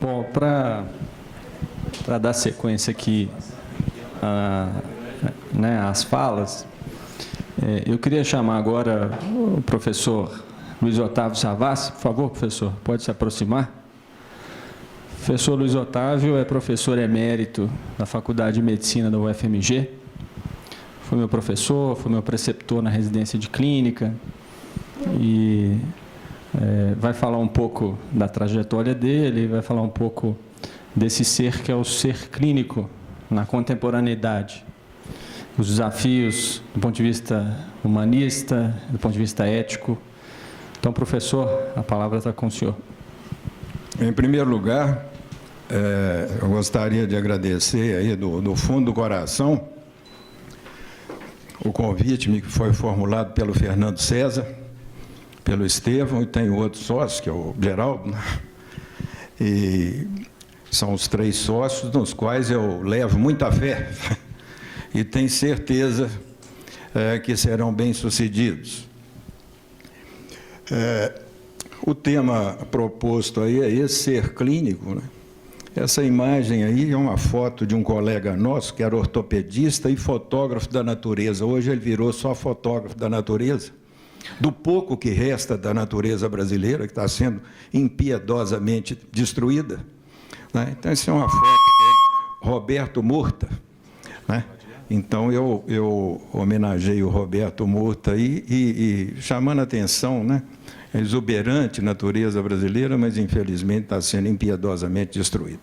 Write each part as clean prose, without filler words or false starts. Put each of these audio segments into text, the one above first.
Bom, para dar sequência aqui às falas, eu queria chamar agora o professor Luiz Otávio Savassi. Por favor, professor, pode se aproximar. O professor Luiz Otávio é professor emérito da Faculdade de Medicina da UFMG. Foi meu professor, foi meu preceptor na residência de clínica e vai falar um pouco da trajetória dele, vai falar um pouco desse ser que é o ser clínico na contemporaneidade, os desafios do ponto de vista humanista, do ponto de vista ético. Então, professor, a palavra está com o senhor. Em primeiro lugar, eu gostaria de agradecer aí do fundo do coração o convite que foi formulado pelo Fernando César, pelo Estevão, e tem outro sócio, que é o Geraldo, né? E são os 3 sócios nos quais eu levo muita fé e tenho certeza que serão bem-sucedidos. O tema proposto aí é esse ser clínico, né? Essa imagem aí é uma foto de um colega nosso, que era ortopedista e fotógrafo da natureza. Hoje ele virou só fotógrafo da natureza, do pouco que resta da natureza brasileira, que está sendo impiedosamente destruída, né? Então, essa é uma foto dele, Roberto Murta, né? Então, eu homenageei o Roberto Murta aí e chamando a atenção, né? A exuberante natureza brasileira, mas, infelizmente, está sendo impiedosamente destruída.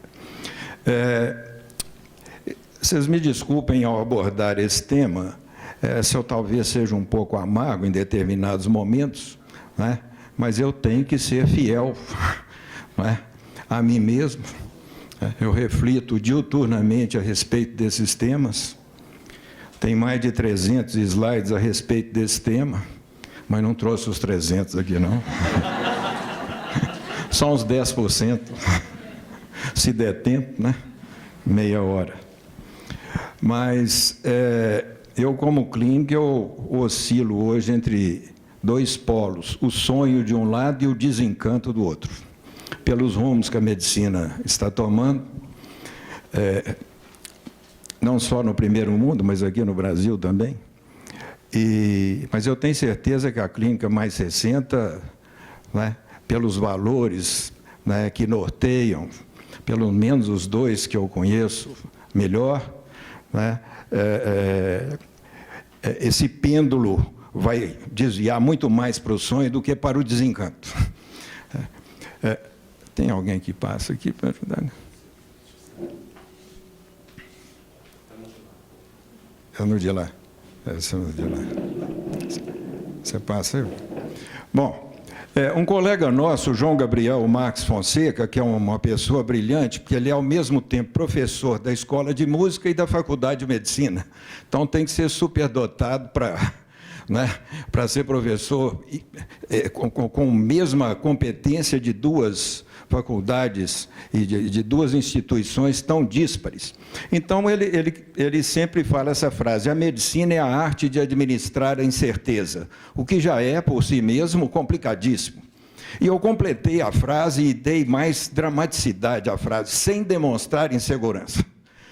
Vocês me desculpem ao abordar esse tema, se eu talvez seja um pouco amargo em determinados momentos, né? Mas eu tenho que ser fiel, né, a mim mesmo. Eu reflito diuturnamente a respeito desses temas. Tem mais de 300 slides a respeito desse tema, mas não trouxe os 300 aqui, não. Só uns 10%, se der tempo, né? Meia hora. Mas eu, como clínico, eu oscilo hoje entre 2 polos, o sonho de um lado e o desencanto do outro, pelos rumos que a medicina está tomando, não só no primeiro mundo, mas aqui no Brasil também. Mas eu tenho certeza que a clínica mais 60, né, pelos valores, né, que norteiam, pelo menos os 2 que eu conheço melhor, né, esse pêndulo vai desviar muito mais para o sonho do que para o desencanto. Tem alguém que passa aqui para ajudar? É no de lá. Você passa aí? Bom, um colega nosso, João Gabriel Marques Fonseca, que é uma pessoa brilhante, porque ele é ao mesmo tempo professor da Escola de Música e da Faculdade de Medicina. Então tem que ser superdotado para, né, para ser professor com a mesma competência de 2 faculdades e de 2 instituições tão díspares. Então, ele sempre fala essa frase: a medicina é a arte de administrar a incerteza, o que já é, por si mesmo, complicadíssimo. E eu completei a frase e dei mais dramaticidade à frase: sem demonstrar insegurança.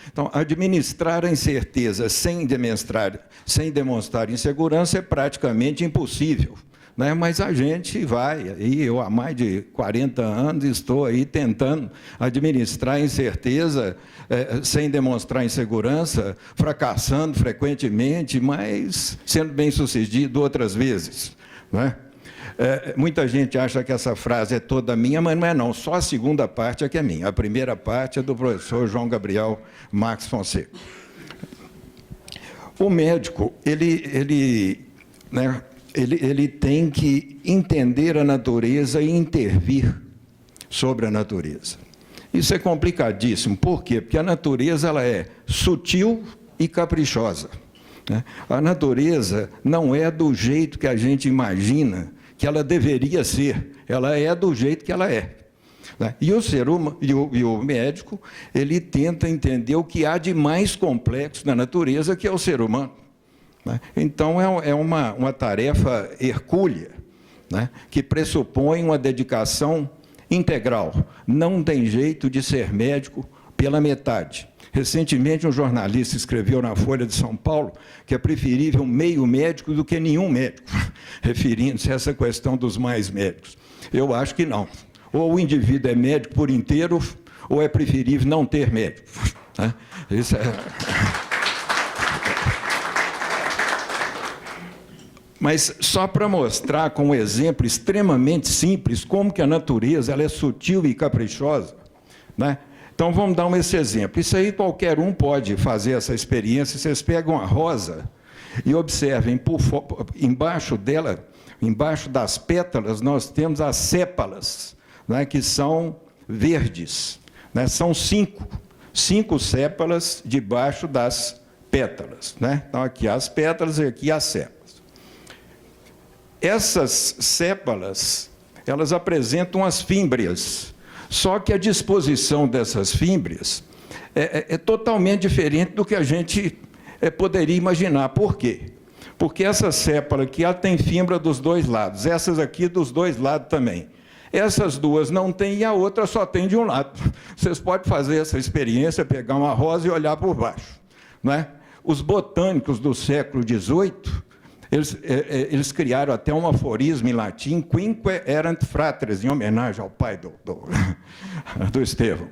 Então, administrar a incerteza sem demonstrar insegurança é praticamente impossível, né? Mas a gente vai, e eu há mais de 40 anos estou aí tentando administrar a incerteza sem demonstrar insegurança, fracassando frequentemente, mas sendo bem-sucedido outras vezes, né? Muita gente acha que essa frase é toda minha, mas não é não, só a segunda parte é que é minha. A primeira parte é do professor João Gabriel Marques Fonseca. O médico, ele tem que entender a natureza e intervir sobre a natureza. Isso é complicadíssimo. Por quê? Porque a natureza ela é sutil e caprichosa, né? A natureza não é do jeito que a gente imagina que ela deveria ser, ela é do jeito que ela é, né? E o ser humano, e o médico, ele tenta entender o que há de mais complexo na natureza, que é o ser humano, né? Então, é uma tarefa hercúlea, né, que pressupõe uma dedicação integral. Não tem jeito de ser médico pela metade. Recentemente, um jornalista escreveu na Folha de São Paulo que é preferível meio médico do que nenhum médico, referindo-se a essa questão dos mais médicos. Eu acho que não. Ou o indivíduo é médico por inteiro, ou é preferível não ter médico. Né? Isso é... Mas só para mostrar com um exemplo extremamente simples como que a natureza ela é sutil e caprichosa, né? Então, vamos dar esse exemplo. Isso aí qualquer um pode fazer essa experiência. Vocês pegam a rosa e observem, embaixo dela, embaixo das pétalas, nós temos as sépalas, né, que são verdes. Né? São cinco sépalas debaixo das pétalas. Né? Então, aqui as pétalas e aqui as sépalas. Essas sépalas, elas apresentam as fímbrias. Só que a disposição dessas fímbrias é totalmente diferente do que a gente poderia imaginar. Por quê? Porque essa sépala aqui ela tem fímbria dos dois lados, essas aqui dos dois lados também. Essas duas não têm e a outra só tem de um lado. Vocês podem fazer essa experiência, pegar uma rosa e olhar por baixo. Não é? Os botânicos do século XVIII, eles criaram até um aforismo em latim, quinque erant fratres, em homenagem ao pai do Estevão.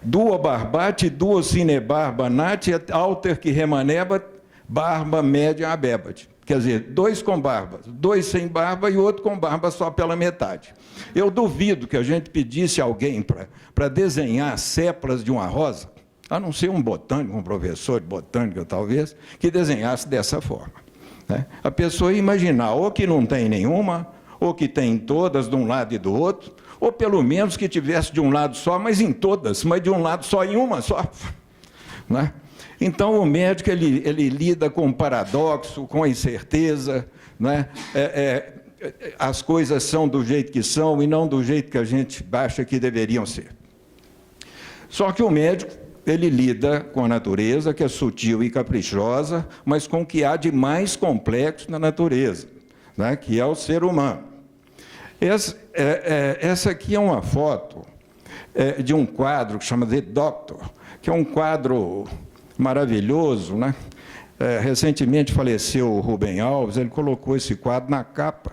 Duo barbate, duo sine barba nati, alter que remanebat, barba média abebat. Quer dizer, dois com barba, dois sem barba e outro com barba só pela metade. Eu duvido que a gente pedisse a alguém para desenhar sépalas de uma rosa, a não ser um botânico, um professor de botânica talvez, que desenhasse dessa forma. A pessoa ia imaginar ou que não tem nenhuma, ou que tem todas de um lado e do outro, ou pelo menos que tivesse de um lado só, mas em todas, mas de um lado só em uma só. Né? Então, o médico ele lida com o paradoxo, com a incerteza, né? As coisas são do jeito que são e não do jeito que a gente acha que deveriam ser. Só que o médico ele lida com a natureza, que é sutil e caprichosa, mas com o que há de mais complexo na natureza, né, que é o ser humano. Essa aqui é uma foto de um quadro que chama The Doctor, que é um quadro maravilhoso. Né? Recentemente faleceu o Rubem Alves, ele colocou esse quadro na capa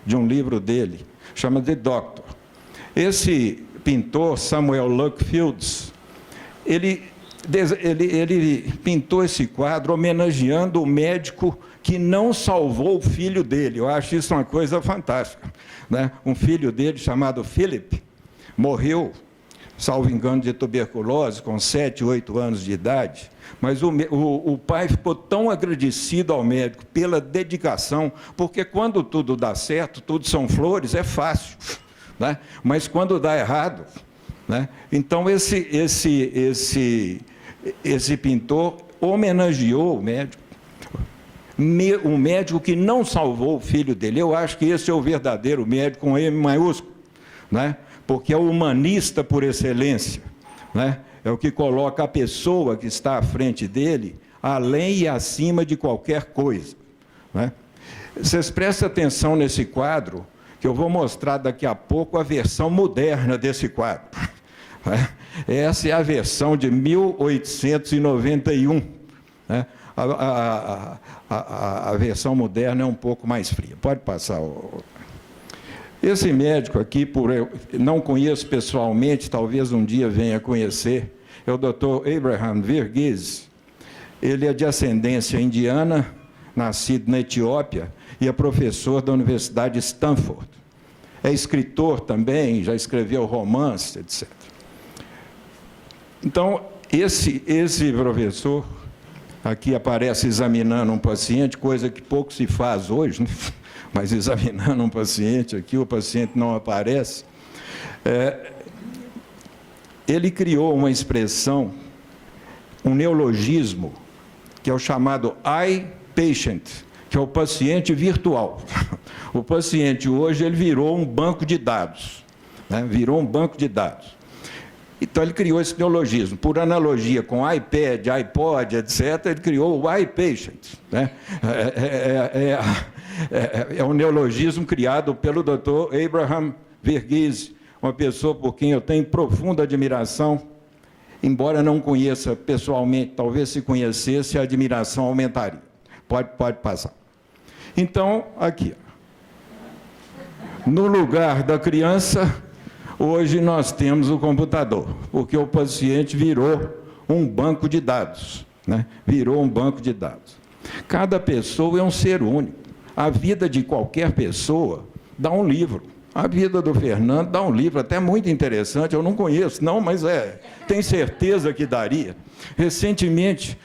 de um livro dele, chama The Doctor. Esse pintor, Samuel Luck Fields, ele pintou esse quadro homenageando o médico que não salvou o filho dele. Eu acho isso uma coisa fantástica. Né? Um filho dele, chamado Philip, morreu, salvo engano, de tuberculose, com 7, 8 anos de idade. Mas o pai ficou tão agradecido ao médico pela dedicação, porque quando tudo dá certo, tudo são flores, é fácil. Né? Mas quando dá errado... Né? Então, esse pintor homenageou o médico que não salvou o filho dele. Eu acho que esse é o verdadeiro médico com M maiúsculo, né? Porque é o humanista por excelência. Né? É o que coloca a pessoa que está à frente dele além e acima de qualquer coisa. Né? Vocês prestem atenção nesse quadro, que eu vou mostrar daqui a pouco a versão moderna desse quadro. Essa é a versão de 1891. Né? A versão moderna é um pouco mais fria. Pode passar. Esse médico aqui, eu não conheço pessoalmente, talvez um dia venha conhecer, é o Dr. Abraham Verghese. Ele é de ascendência indiana, nascido na Etiópia, e é professor da Universidade de Stanford. É escritor também, já escreveu romance, etc. Então, esse professor aqui aparece examinando um paciente, coisa que pouco se faz hoje, né? Mas examinando um paciente aqui, o paciente não aparece. Ele criou uma expressão, um neologismo, que é o chamado eye patient, que é o paciente virtual. O paciente hoje ele virou um banco de dados. Né? Virou um banco de dados. Então, ele criou esse neologismo. Por analogia com iPad, iPod, etc., ele criou o iPatient. Né? É um neologismo criado pelo Dr. Abraham Verghese, uma pessoa por quem eu tenho profunda admiração, embora não conheça pessoalmente, talvez se conhecesse, a admiração aumentaria. Pode passar. Então, aqui. No lugar da criança, hoje nós temos o computador, porque o paciente virou um banco de dados, né? Virou um banco de dados. Cada pessoa é um ser único. A vida de qualquer pessoa dá um livro. A vida do Fernando dá um livro até muito interessante, eu não conheço, não, mas tenho certeza que daria. Recentemente,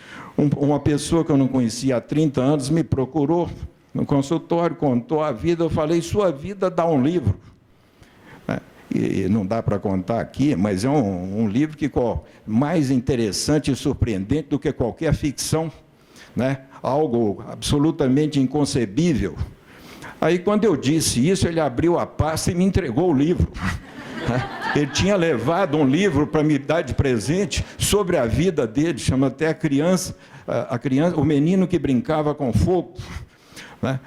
uma pessoa que eu não conhecia há 30 anos me procurou no consultório, contou a vida, eu falei, sua vida dá um livro. E não dá para contar aqui, mas é um livro que mais interessante e surpreendente do que qualquer ficção, né? Algo absolutamente inconcebível. Aí, quando eu disse isso, ele abriu a pasta e me entregou o livro. Ele tinha levado um livro para me dar de presente sobre a vida dele, chama até a criança, o menino que brincava com fogo. Né?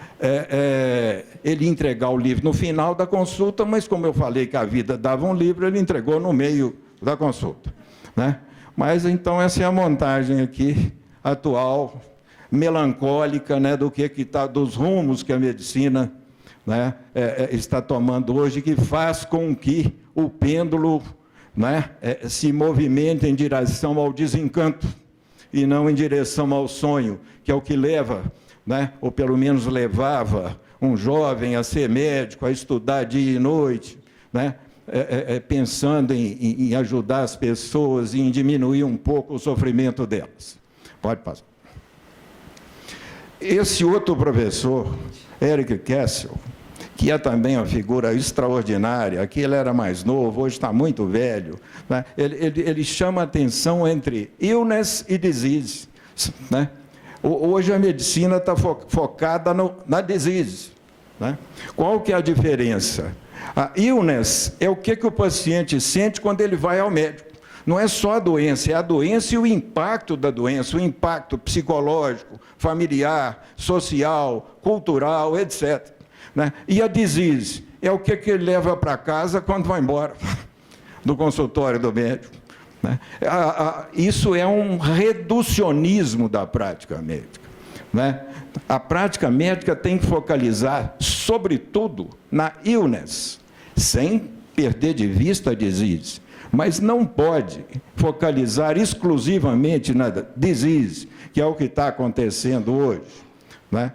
Ele ia entregar o livro no final da consulta, mas como eu falei que a vida dava um livro, ele entregou no meio da consulta. Né? Mas, então, essa é a montagem aqui, atual, melancólica, né, dos rumos que a medicina, né, está tomando hoje, que faz com que o pêndulo, né, se movimente em direção ao desencanto e não em direção ao sonho, que é o que leva, né, ou pelo menos levava um jovem a ser médico, a estudar dia e noite, né, pensando em ajudar as pessoas e em diminuir um pouco o sofrimento delas. Pode passar. Esse outro professor, Eric Kessel, que é também uma figura extraordinária, aqui ele era mais novo, hoje está muito velho, né? Ele chama a atenção entre illness e disease. Né? Hoje a medicina está focada na disease. Né? Qual que é a diferença? A illness é o que o paciente sente quando ele vai ao médico. Não é só a doença, é a doença e o impacto da doença, o impacto psicológico, familiar, social, cultural, etc. Né? E a disease é o que ele leva para casa quando vai embora do consultório do médico. Né? Isso é um reducionismo da prática médica. Né? A prática médica tem que focalizar, sobretudo, na illness, sem perder de vista a disease. Mas não pode focalizar exclusivamente na disease, que é o que está acontecendo hoje. Né?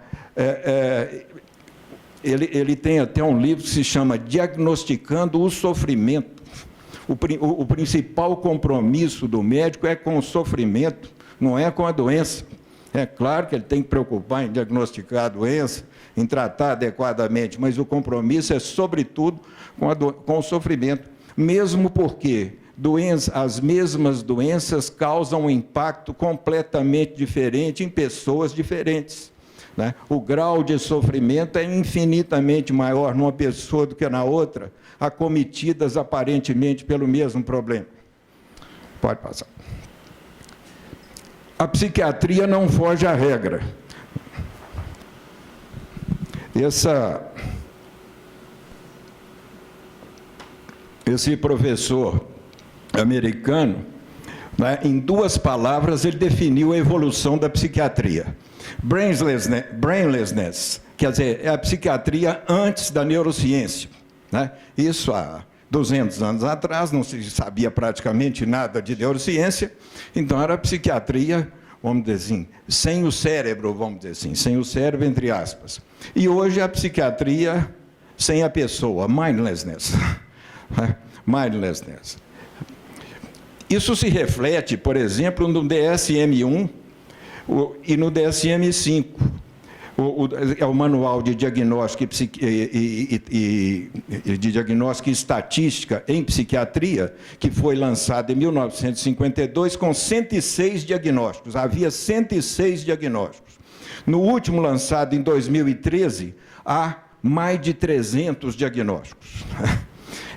Ele tem até um livro que se chama Diagnosticando o Sofrimento. O principal compromisso do médico é com o sofrimento, não é com a doença. É claro que ele tem que preocupar em diagnosticar a doença, em tratar adequadamente, mas o compromisso é, sobretudo, com o sofrimento. Mesmo porque as mesmas doenças causam um impacto completamente diferente em pessoas diferentes. Né? O grau de sofrimento é infinitamente maior numa pessoa do que na outra, acometidas aparentemente pelo mesmo problema. Pode passar. A psiquiatria não foge à regra. Esse professor americano, né, em 2 palavras, ele definiu a evolução da psiquiatria. Brainlessness, quer dizer, é a psiquiatria antes da neurociência. Né? Isso há 200 anos atrás, não se sabia praticamente nada de neurociência, então era a psiquiatria, vamos dizer assim, sem o cérebro, vamos dizer assim, sem o cérebro, entre aspas. E hoje é a psiquiatria sem a pessoa, mindlessness. Mindlessness. Isso se reflete, por exemplo, no DSM-1 e no DSM-5. É o Manual de Diagnóstico de Diagnóstico e Estatística em Psiquiatria, que foi lançado em 1952 com 106 diagnósticos. Havia 106 diagnósticos. No último, lançado em 2013, há mais de 300 diagnósticos.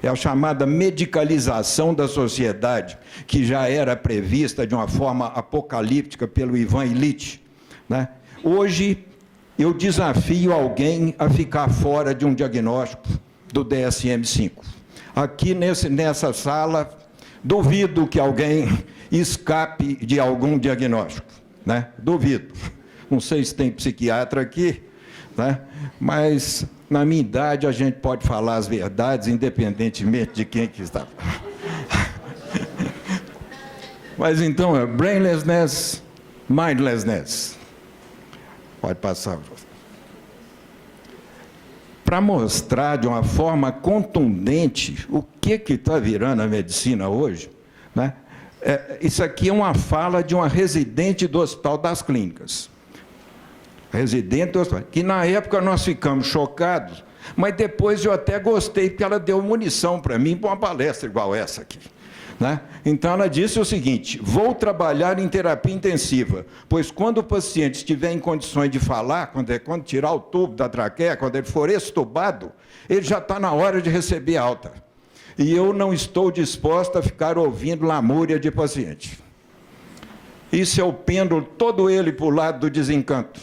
É a chamada medicalização da sociedade, que já era prevista de uma forma apocalíptica pelo Ivan Illich. Né? Hoje, eu desafio alguém a ficar fora de um diagnóstico do DSM-5. aqui nessa sala, duvido que alguém escape de algum diagnóstico, né? Duvido. Não sei se tem psiquiatra aqui, né? Mas, na minha idade, a gente pode falar as verdades, independentemente de quem que está. Mas, então, é brainlessness, mindlessness. Pode passar. Para mostrar de uma forma contundente o que está virando a medicina hoje, né? Isso aqui é uma fala de uma residente do Hospital das Clínicas. Residente do hospital, que na época nós ficamos chocados, mas depois eu até gostei, porque ela deu munição para mim para uma palestra igual essa aqui, né? Então ela disse o seguinte: vou trabalhar em terapia intensiva, pois quando o paciente estiver em condições de falar, quando tirar o tubo da traqueia, quando ele for extubado, ele já está na hora de receber alta. E eu não estou disposta a ficar ouvindo lamúria de paciente. Isso é o pêndulo, todo ele para o lado do desencanto,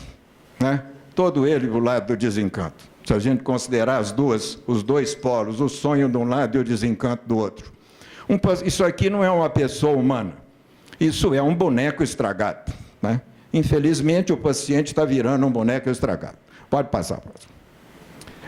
né? Todo ele para o lado do desencanto. Se a gente considerar os dois polos, o sonho de um lado e o desencanto do outro. Isso aqui não é uma pessoa humana, isso é um boneco estragado, né? Infelizmente, o paciente está virando um boneco estragado. Pode passar, próximo.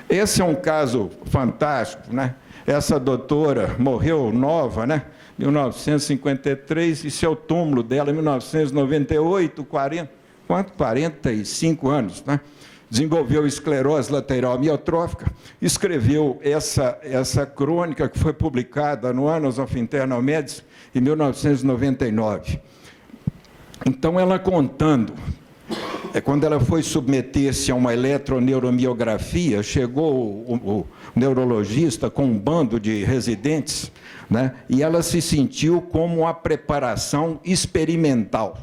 Esse é um caso fantástico, né? Essa doutora morreu nova, né? 1953, e seu túmulo dela, 1998, 45 anos, né? Desenvolveu esclerose lateral amiotrófica, escreveu essa crônica que foi publicada no Annals of Internal Medicine em 1999. Então, ela contando, quando ela foi submeter-se a uma eletroneuromiografia, chegou o neurologista com um bando de residentes, né? E ela se sentiu como uma preparação experimental.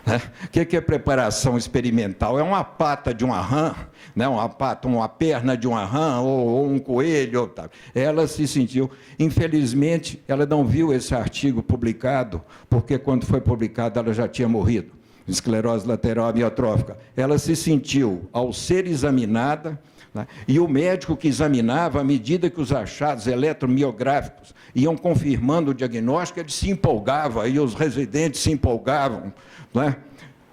O que é preparação experimental? É uma pata de uma rã, né? Uma perna de uma rã, ou um coelho. Tal. Ela se sentiu. Infelizmente, ela não viu esse artigo publicado, porque quando foi publicado ela já tinha morrido. Esclerose lateral amiotrófica. Ela se sentiu, ao ser examinada, né? E o médico que examinava, à medida que os achados eletromiográficos iam confirmando o diagnóstico, ele se empolgava, e os residentes se empolgavam. Né?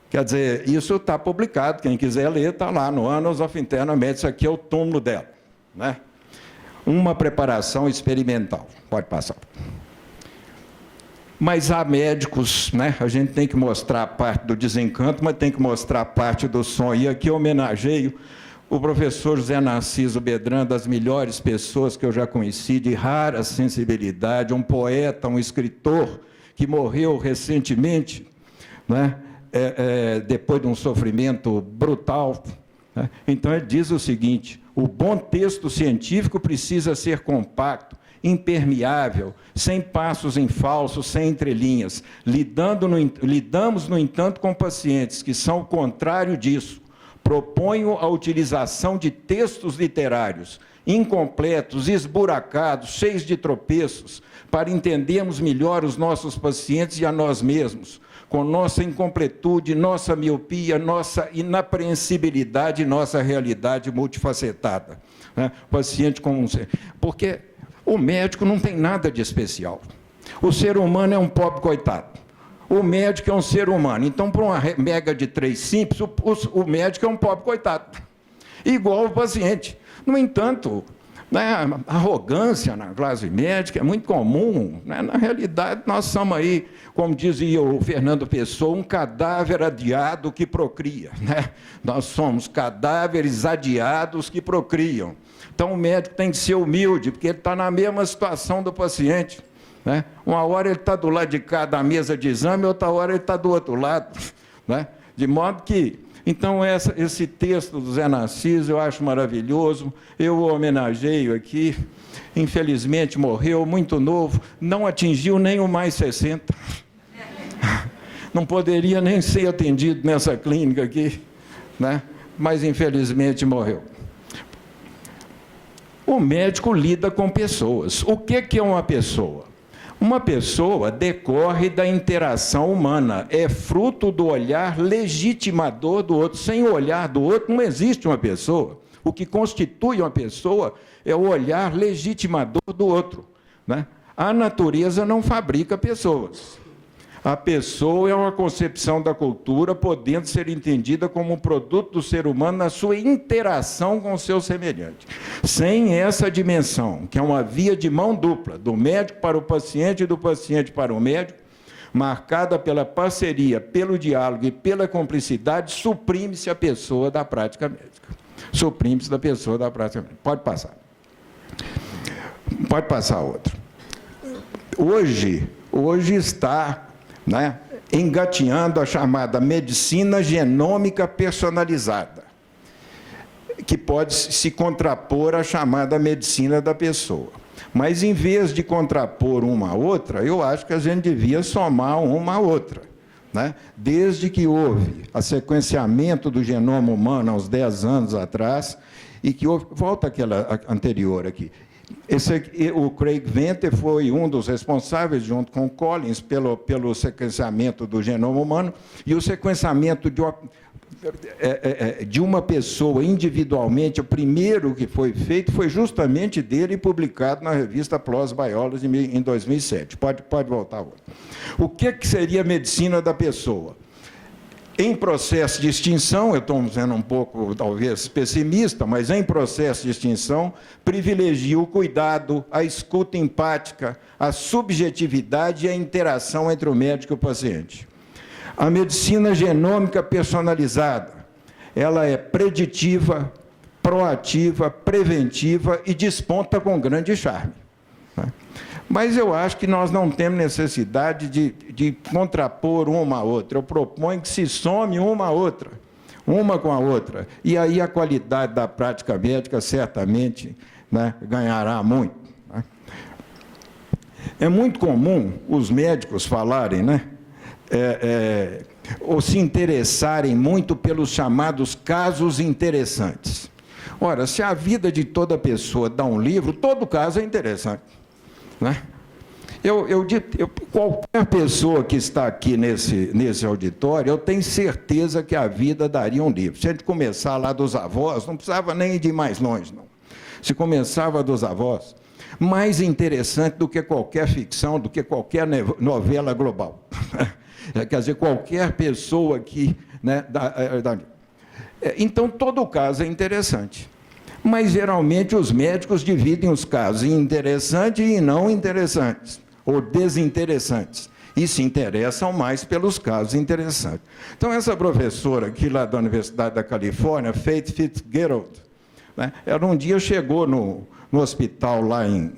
Quer dizer, isso está publicado, quem quiser ler, está lá no Annals of Internal Medicine, isso aqui é o túmulo dela. Né? Uma preparação experimental. Pode passar. Mas há médicos, né? A gente tem que mostrar a parte do desencanto, mas tem que mostrar a parte do sonho. E aqui eu homenageio o professor José Narciso Bedran, das melhores pessoas que eu já conheci, de rara sensibilidade, um poeta, um escritor, que morreu recentemente, né? Depois de um sofrimento brutal. Né? Então, ele diz o seguinte: o bom texto científico precisa ser compacto, impermeável, sem passos em falso, sem entrelinhas. Lidamos, no entanto, com pacientes que são o contrário disso. Proponho a utilização de textos literários incompletos, esburacados, cheios de tropeços, para entendermos melhor os nossos pacientes e a nós mesmos, com nossa incompletude, nossa miopia, nossa inapreensibilidade, nossa realidade multifacetada. Né? Paciente com porque o médico não tem nada de especial. O ser humano é um pobre coitado. O médico é um ser humano. Então, para uma mega de 3 simples, o médico é um pobre coitado. Igual o paciente. No entanto, né, a arrogância na classe médica é muito comum. Né? Na realidade, nós somos aí, como dizia o Fernando Pessoa, um cadáver adiado que procria. Né? Nós somos cadáveres adiados que procriam. Então, o médico tem que ser humilde, porque ele está na mesma situação do paciente. Né? Uma hora ele está do lado de cá da mesa de exame, outra hora ele está do outro lado. Né? De modo que... Então, esse texto do Zé Narciso eu acho maravilhoso, eu o homenageio aqui. Infelizmente, morreu muito novo, não atingiu nem o mais 60. Não poderia nem ser atendido nessa clínica aqui, né? Mas, infelizmente, morreu. O médico lida com pessoas. O que é uma pessoa? Uma pessoa decorre da interação humana, é fruto do olhar legitimador do outro. Sem o olhar do outro não existe uma pessoa. O que constitui uma pessoa é o olhar legitimador do outro, né? A natureza não fabrica pessoas. A pessoa é uma concepção da cultura, podendo ser entendida como um produto do ser humano na sua interação com o seu semelhante. Sem essa dimensão, que é uma via de mão dupla, do médico para o paciente e do paciente para o médico, marcada pela parceria, pelo diálogo e pela cumplicidade, suprime-se a pessoa da prática médica. Suprime-se da pessoa da prática médica. Pode passar. Pode passar outro. Hoje está, né, engatinhando a chamada medicina genômica personalizada, que pode se contrapor à chamada medicina da pessoa. Mas, em vez de contrapor uma à outra, eu acho que a gente devia somar uma à outra, né? Desde que houve o sequenciamento do genoma humano há uns 10 anos atrás, e que houve... Volta aquela anterior aqui. O Craig Venter foi um dos responsáveis, junto com o Collins, pelo sequenciamento do genoma humano, e o sequenciamento de uma pessoa individualmente, o primeiro que foi feito foi justamente dele, publicado na revista PLOS Biology em 2007. Pode voltar. O que seria a medicina da pessoa? Em processo de extinção, eu estou sendo um pouco, talvez, pessimista, mas em processo de extinção, privilegia o cuidado, a escuta empática, a subjetividade e a interação entre o médico e o paciente. A medicina genômica personalizada, ela é preditiva, proativa, preventiva e desponta com grande charme, né? Mas eu acho que nós não temos necessidade de contrapor uma à outra. Eu proponho que se some uma à outra, uma com a outra. E aí a qualidade da prática médica certamente, né, ganhará muito, né? É muito comum os médicos falarem, né, ou se interessarem muito pelos chamados casos interessantes. Ora, se a vida de toda pessoa dá um livro, todo caso é interessante, né? Qualquer pessoa que está aqui nesse auditório, eu tenho certeza que a vida daria um livro. Se a gente começar lá dos avós, não precisava nem de ir mais longe, não. Se começava dos avós, mais interessante do que qualquer ficção, do que qualquer novela global. Quer dizer, qualquer pessoa que... né, então, todo caso é interessante. Mas, geralmente, os médicos dividem os casos em interessantes e não interessantes, ou desinteressantes, e se interessam mais pelos casos interessantes. Então, essa professora aqui, lá da Universidade da Califórnia, Faith Fitzgerald, né, ela um dia chegou no hospital lá em,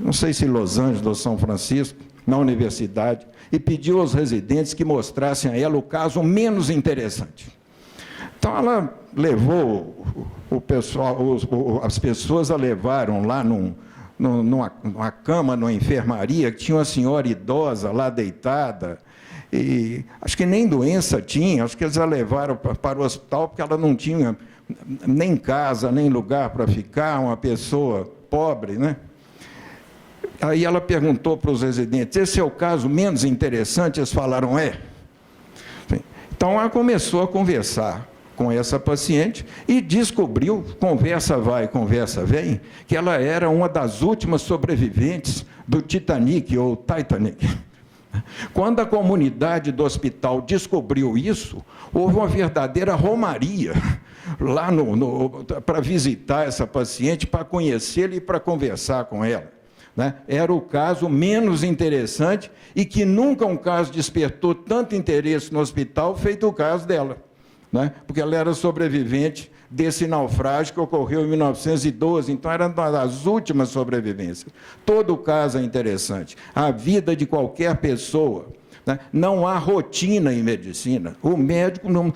não sei se Los Angeles ou São Francisco, na universidade, e pediu aos residentes que mostrassem a ela o caso menos interessante. Então, ela levou o pessoal, as pessoas a levaram lá numa cama, numa enfermaria, que tinha uma senhora idosa lá deitada, e acho que nem doença tinha, acho que eles a levaram para o hospital, porque ela não tinha nem casa, nem lugar para ficar, uma pessoa pobre, né? Aí ela perguntou para os residentes, esse é o caso menos interessante? Eles falaram, é. Então, ela começou a conversar com essa paciente e descobriu, conversa vai, conversa vem, que ela era uma das últimas sobreviventes do Titanic, ou Titanic. Quando a comunidade do hospital descobriu isso, houve uma verdadeira romaria lá para visitar essa paciente, para conhecê-la e para conversar com ela, né? Era o caso menos interessante e que nunca um caso despertou tanto interesse no hospital feito o caso dela, né? Porque ela era sobrevivente desse naufrágio que ocorreu em 1912, então era uma das últimas sobrevivências. Todo caso é interessante. A vida de qualquer pessoa, né? Não há rotina em medicina. O médico, não,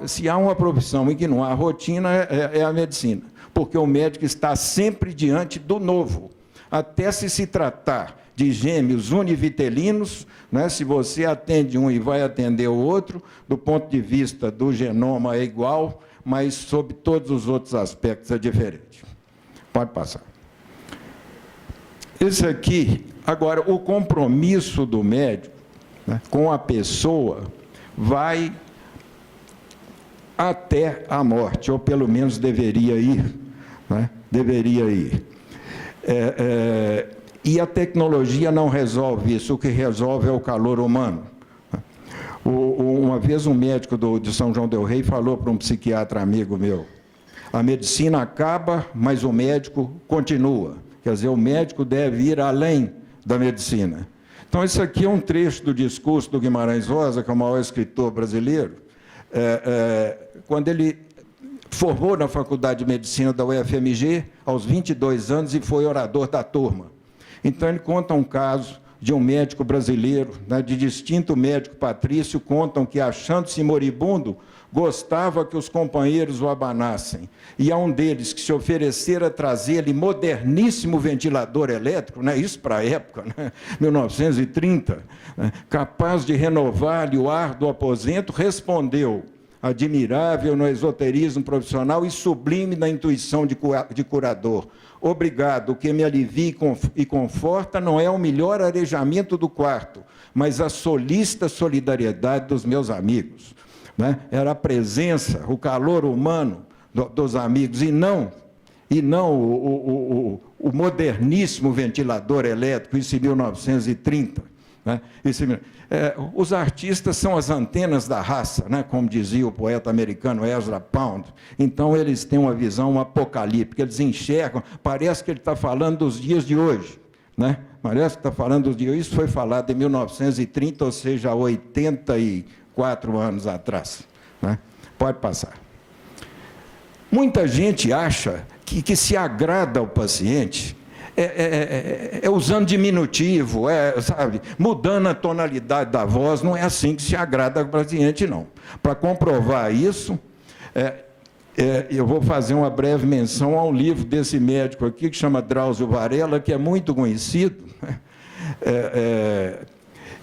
se há uma profissão em que não há rotina, é a medicina, porque o médico está sempre diante do novo. Até se tratar de gêmeos univitelinos, né, se você atende um e vai atender o outro, do ponto de vista do genoma é igual, mas sob todos os outros aspectos é diferente. Pode passar. Esse aqui, agora, o compromisso do médico, né, com a pessoa vai até a morte, ou pelo menos deveria ir, né? Deveria ir. E a tecnologia não resolve isso, o que resolve é o calor humano. Uma vez um médico de São João del Rei falou para um psiquiatra amigo meu: a medicina acaba, mas o médico continua. Quer dizer, o médico deve ir além da medicina. Então, isso aqui é um trecho do discurso do Guimarães Rosa, que é o maior escritor brasileiro, quando ele formou na Faculdade de Medicina da UFMG, aos 22 anos, e foi orador da turma. Então, ele conta um caso de um médico brasileiro, né, de distinto médico patrício, contam que, achando-se moribundo, gostava que os companheiros o abanassem. E há um deles que se oferecera a trazer-lhe moderníssimo ventilador elétrico, né, isso para a época, né, 1930, né, capaz de renovar-lhe o ar do aposento, respondeu: admirável no esoterismo profissional e sublime na intuição de curador. Obrigado, o que me alivia e conforta não é o melhor arejamento do quarto, mas a solícita solidariedade dos meus amigos. Né? Era a presença, o calor humano dos amigos, e não o moderníssimo ventilador elétrico, isso em 1930. Né? Os artistas são as antenas da raça, né? Como dizia o poeta americano Ezra Pound. Então, eles têm uma visão apocalíptica, eles enxergam, parece que ele está falando dos dias de hoje. Né? Parece que está falando dos dias de hoje. Isso foi falado em 1930, ou seja, há 84 anos atrás. Né? Pode passar. Muita gente acha que se agrada ao paciente usando diminutivo, sabe, mudando a tonalidade da voz. Não é assim que se agrada ao paciente, não. Para comprovar isso, eu vou fazer uma breve menção ao livro desse médico aqui, que chama Drauzio Varela, que é muito conhecido.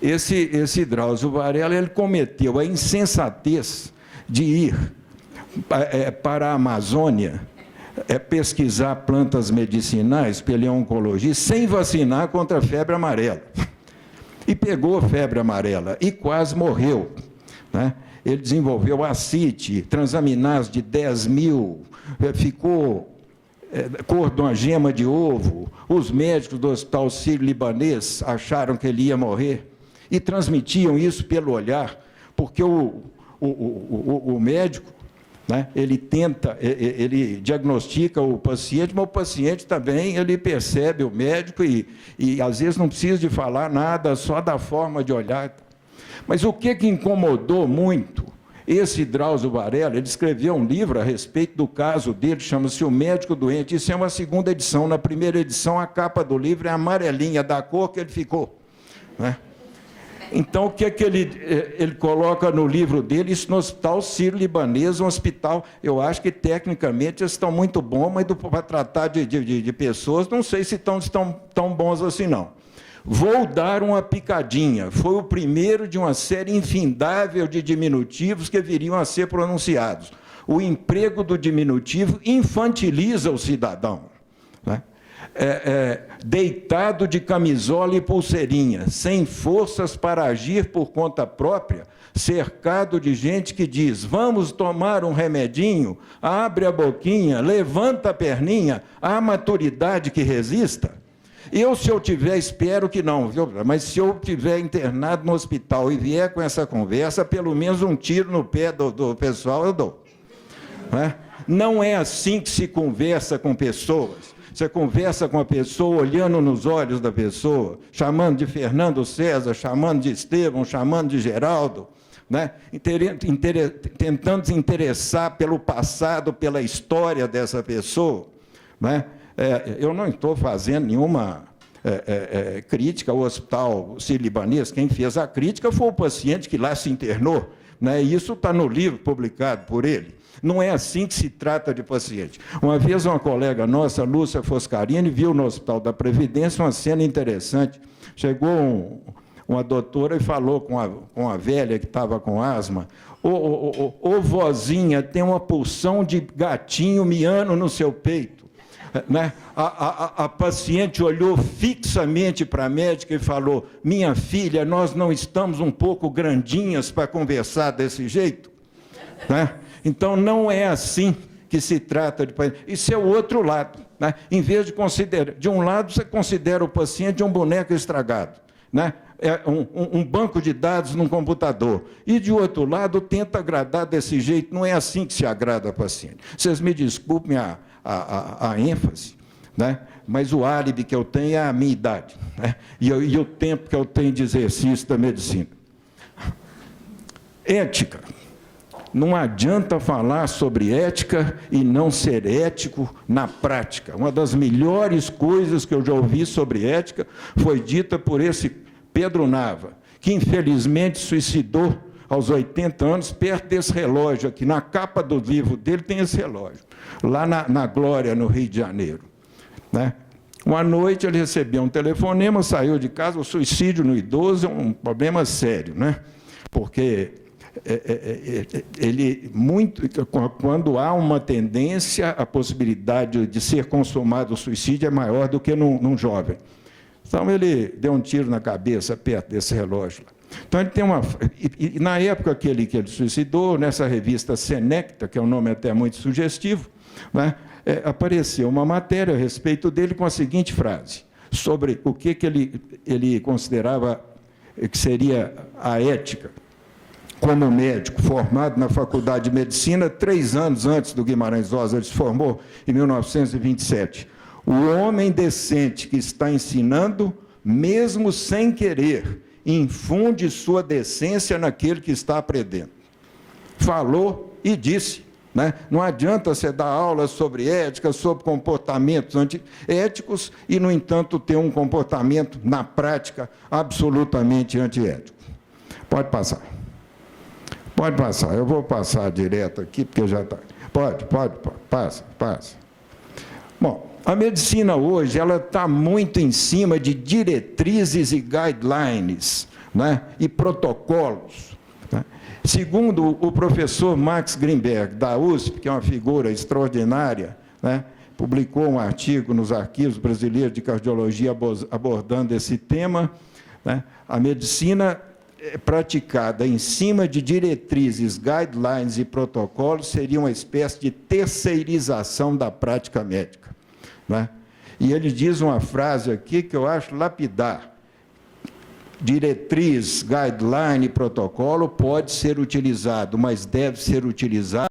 Esse Drauzio Varela, ele cometeu a insensatez de ir para a Amazônia, pesquisar plantas medicinais, paleoncologia, sem vacinar contra a febre amarela. E pegou febre amarela e quase morreu. Né? Ele desenvolveu ascite, transaminase de 10.000, ficou cor de uma gema de ovo. Os médicos do Hospital Sírio-Libanês acharam que ele ia morrer e transmitiam isso pelo olhar, porque o médico, né, ele diagnostica o paciente, mas o paciente também ele percebe o médico e às vezes não precisa de falar nada, só da forma de olhar. Mas o que incomodou muito esse Drauzio Varela? Ele escreveu um livro a respeito do caso dele, chama-se O Médico Doente. Isso é uma segunda edição. Na primeira edição, a capa do livro é amarelinha, da cor que ele ficou. Né? Então, o que ele coloca no livro dele? Isso no Hospital Sírio-Libanês, um hospital, eu acho que tecnicamente eles estão muito bons, mas para tratar de pessoas, não sei se estão tão bons assim, não. Vou dar uma picadinha. Foi o primeiro de uma série infindável de diminutivos que viriam a ser pronunciados. O emprego do diminutivo infantiliza o cidadão. Né? Deitado de camisola e pulseirinha, sem forças para agir por conta própria, cercado de gente que diz: vamos tomar um remedinho, abre a boquinha, levanta a perninha, há maturidade que resista? Se eu tiver, espero que não, viu? Mas se eu tiver internado no hospital e vier com essa conversa, pelo menos um tiro no pé do pessoal eu dou. Não é assim que se conversa com pessoas. Você conversa com a pessoa olhando nos olhos da pessoa, chamando de Fernando César, chamando de Estevão, chamando de Geraldo, né? Tentando se interessar pelo passado, pela história dessa pessoa. Né? Eu não estou fazendo nenhuma crítica ao Hospital Sírio-Libanês. Quem fez a crítica foi o paciente que lá se internou. Né? Isso está no livro publicado por ele. Não é assim que se trata de paciente. Uma vez uma colega nossa, Lúcia Foscarini, viu no Hospital da Previdência uma cena interessante. Chegou uma doutora e falou com a velha que estava com asma: ô vozinha, tem uma pulsão de gatinho miando no seu peito. Né? A paciente olhou fixamente para a médica e falou: minha filha, nós não estamos um pouco grandinhas para conversar desse jeito? Né? Então, não é assim que se trata de... Isso é o outro lado, né? Em vez de considerar... De um lado, você considera o paciente um boneco estragado, né? É um banco de dados num computador. E, de outro lado, tenta agradar desse jeito. Não é assim que se agrada a paciente. Vocês me desculpem a ênfase, né? Mas o álibi que eu tenho é a minha idade, né? E o tempo que eu tenho de exercício da medicina. Ética. Não adianta falar sobre ética e não ser ético na prática. Uma das melhores coisas que eu já ouvi sobre ética foi dita por esse Pedro Nava, que infelizmente suicidou aos 80 anos, perto desse relógio aqui. Na capa do livro dele tem esse relógio, lá na Glória, no Rio de Janeiro, né? Uma noite ele recebeu um telefonema, saiu de casa. O suicídio no idoso é um problema sério, né? Porque quando há uma tendência, a possibilidade de ser consumado o suicídio é maior do que num jovem. Então, ele deu um tiro na cabeça perto desse relógio lá. Então, ele tem uma... E na época que ele suicidou, nessa revista Senecta, que é um nome até muito sugestivo, né, apareceu uma matéria a respeito dele com a seguinte frase, sobre o que ele considerava que seria a ética. Como médico formado na Faculdade de Medicina, 3 anos antes do Guimarães Rosa, ele se formou em 1927. O homem decente que está ensinando, mesmo sem querer, infunde sua decência naquele que está aprendendo. Falou e disse, né? Não adianta você dar aulas sobre ética, sobre comportamentos antiéticos e, no entanto, ter um comportamento, na prática, absolutamente antiético. Pode passar. Pode passar. Eu vou passar direto aqui, porque já está... Pode. Passa. Bom, a medicina hoje ela está muito em cima de diretrizes e guidelines, né? E protocolos, né? Segundo o professor Max Greenberg, da USP, que é uma figura extraordinária, né? Publicou um artigo nos Arquivos Brasileiros de Cardiologia abordando esse tema, né? A medicina praticada em cima de diretrizes, guidelines e protocolos seria uma espécie de terceirização da prática médica, né? E ele diz uma frase aqui que eu acho lapidar: diretriz, guideline e protocolo pode ser utilizado, mas deve ser utilizado